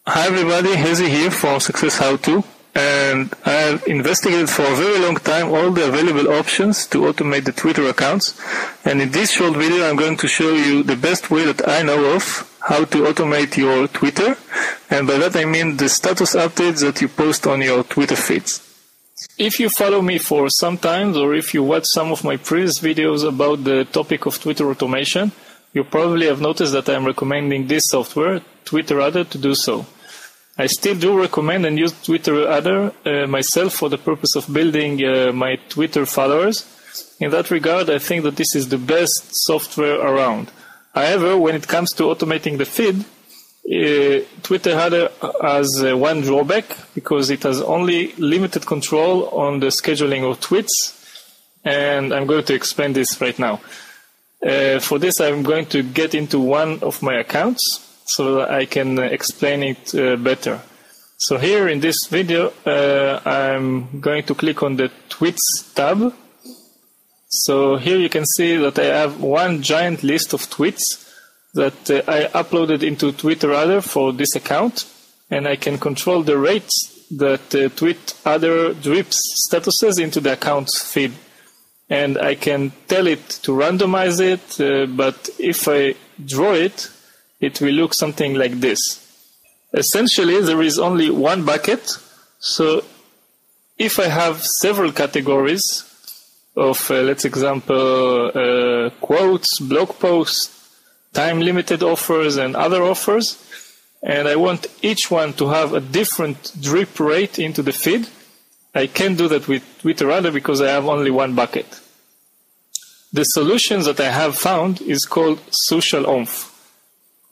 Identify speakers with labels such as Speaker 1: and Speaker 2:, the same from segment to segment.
Speaker 1: Hi everybody, Hezi here from Success How To, and I have investigated for a very long time all the available options to automate the Twitter accounts, and in this short video I'm going to show you the best way that I know of how to automate your Twitter, and by that I mean the status updates that you post on your Twitter feeds. If you follow me for some time, or if you watch some of my previous videos about the topic of Twitter automation, you probably have noticed that I'm recommending this software, TweetAdder, to do so. I still do recommend and use TweetAdder myself for the purpose of building my Twitter followers. In that regard, I think that this is the best software around. However, when it comes to automating the feed, TweetAdder has one drawback, because it has only limited control on the scheduling of tweets, and I'm going to explain this right now. For this, I'm going to get into one of my accounts so that I can explain it better. So here in this video, I'm going to click on the Tweets tab. So here you can see that I have one giant list of tweets that I uploaded into TweetAdder for this account, and I can control the rates that TweetAdder drips statuses into the account's feed. And I can tell it to randomize it, but if I draw it, it will look something like this. Essentially, there is only one bucket, so if I have several categories of, let's example, quotes, blog posts, time-limited offers, and other offers, and I want each one to have a different drip rate into the feed, I can't do that with TweetAdder because I have only one bucket. The solution that I have found is called SocialOomph.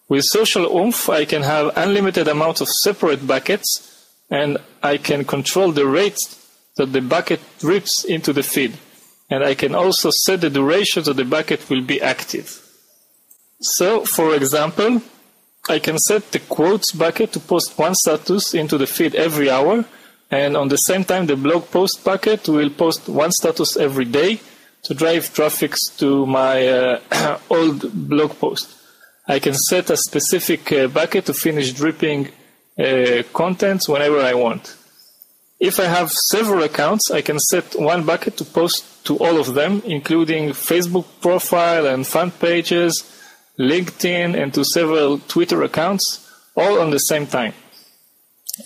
Speaker 1: With SocialOomph, I can have unlimited amounts of separate buckets, and I can control the rate that the bucket drips into the feed. And I can also set the duration that the bucket will be active. So, for example, I can set the quotes bucket to post one status into the feed every hour, and on the same time the blog post bucket will post one status every day to drive traffic to my old blog post. I can set a specific bucket to finish dripping contents whenever I want. If I have several accounts, I can set one bucket to post to all of them, including Facebook profile and fan pages, LinkedIn, and to several Twitter accounts, all on the same time.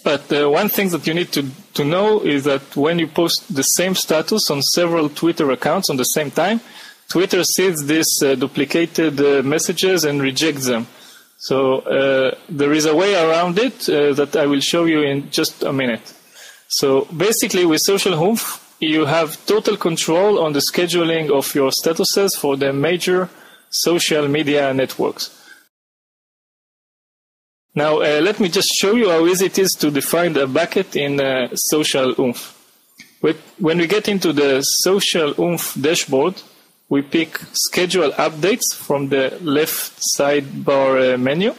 Speaker 1: But one thing that you need to know is that when you post the same status on several Twitter accounts on the same time, Twitter sees these duplicated messages and rejects them. So there is a way around it that I will show you in just a minute. So basically with SocialOomph, you have total control on the scheduling of your statuses for the major social media networks. Now, let me just show you how easy it is to define a bucket in SocialOomph. When we get into the SocialOomph dashboard, we pick Schedule Updates from the left sidebar menu,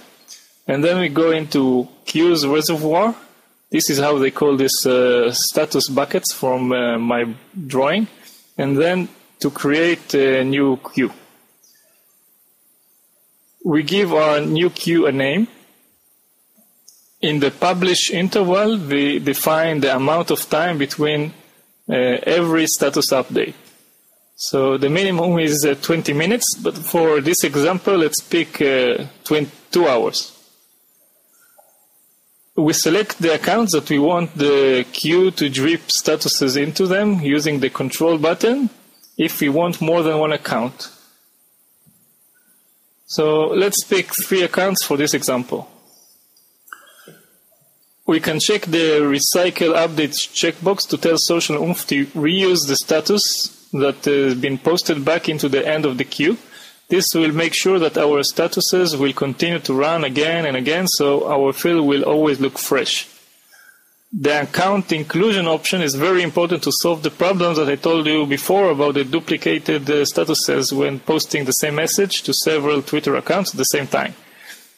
Speaker 1: and then we go into Queues Reservoir. This is how they call this status buckets from my drawing, and then to create a new queue. We give our new queue a name. In the publish interval, we define the amount of time between every status update. So the minimum is 20 minutes, but for this example, let's pick 2 hours. We select the accounts that we want the queue to drip statuses into them using the control button if we want more than one account. So let's pick 3 accounts for this example. We can check the Recycle Updates checkbox to tell SocialOomph to reuse the status that has been posted back into the end of the queue. This will make sure that our statuses will continue to run again and again, so our field will always look fresh. The account inclusion option is very important to solve the problems that I told you before about the duplicated statuses when posting the same message to several Twitter accounts at the same time.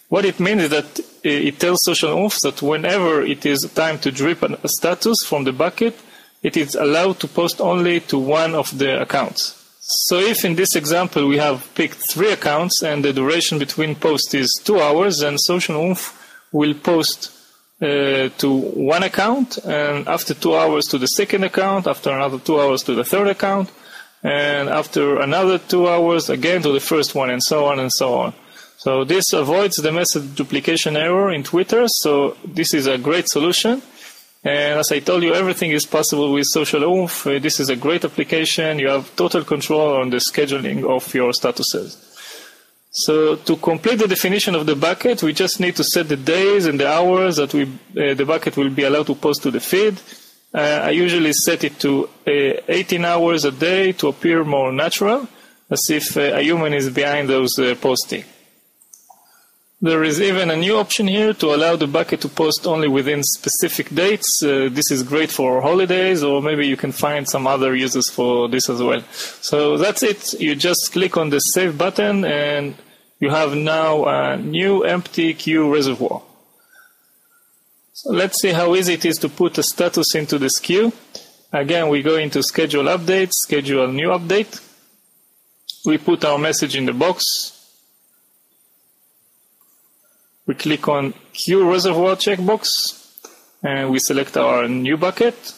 Speaker 1: What it means is that it tells SocialOomph that whenever it is time to drip a status from the bucket, it is allowed to post only to one of the accounts. So if in this example we have picked 3 accounts and the duration between posts is 2 hours, then SocialOomph will post to one account, and after 2 hours to the second account, after another 2 hours to the third account, and after another 2 hours again to the first one, and so on and so on. So this avoids the message duplication error in Twitter, so this is a great solution. And as I told you, everything is possible with SocialOomph. This is a great application. You have total control on the scheduling of your statuses. So to complete the definition of the bucket, we just need to set the days and the hours that the bucket will be allowed to post to the feed. I usually set it to 18 hours a day to appear more natural, as if a human is behind those posting. There is even a new option here to allow the bucket to post only within specific dates. This is great for holidays, or maybe you can find some other uses for this as well. So that's it. You just click on the Save button, and you have now a new empty queue reservoir. So let's see how easy it is to put a status into this queue. Again, we go into Schedule Update, Schedule New Update. We put our message in the box. We click on Queue Reservoir checkbox, and we select our new bucket,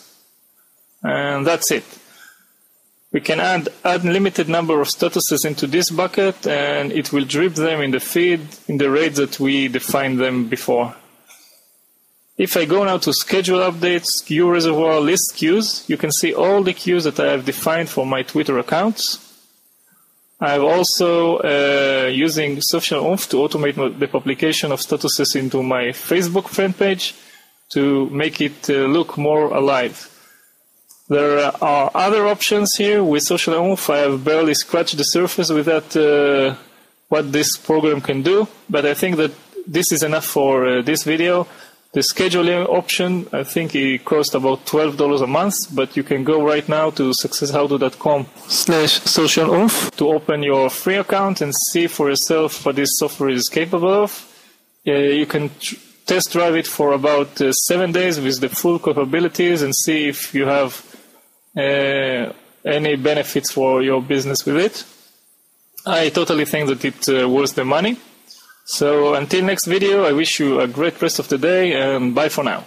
Speaker 1: and that's it. We can add unlimited number of statuses into this bucket, and it will drip them in the feed in the rate that we defined them before. If I go now to Schedule Updates, Queue Reservoir, List Queues, you can see all the queues that I have defined for my Twitter accounts. I'm also using SocialOomph to automate the publication of statuses into my Facebook fan page to make it look more alive. There are other options here with SocialOomph. I have barely scratched the surface with that, what this program can do, but I think that this is enough for this video. The scheduling option, I think it costs about $12 a month, but you can go right now to successhowto.com/SocialOomph to open your free account and see for yourself what this software is capable of. You can test drive it for about 7 days with the full capabilities and see if you have any benefits for your business with it. I totally think that it's worth the money. So until next video, I wish you a great rest of the day, and bye for now.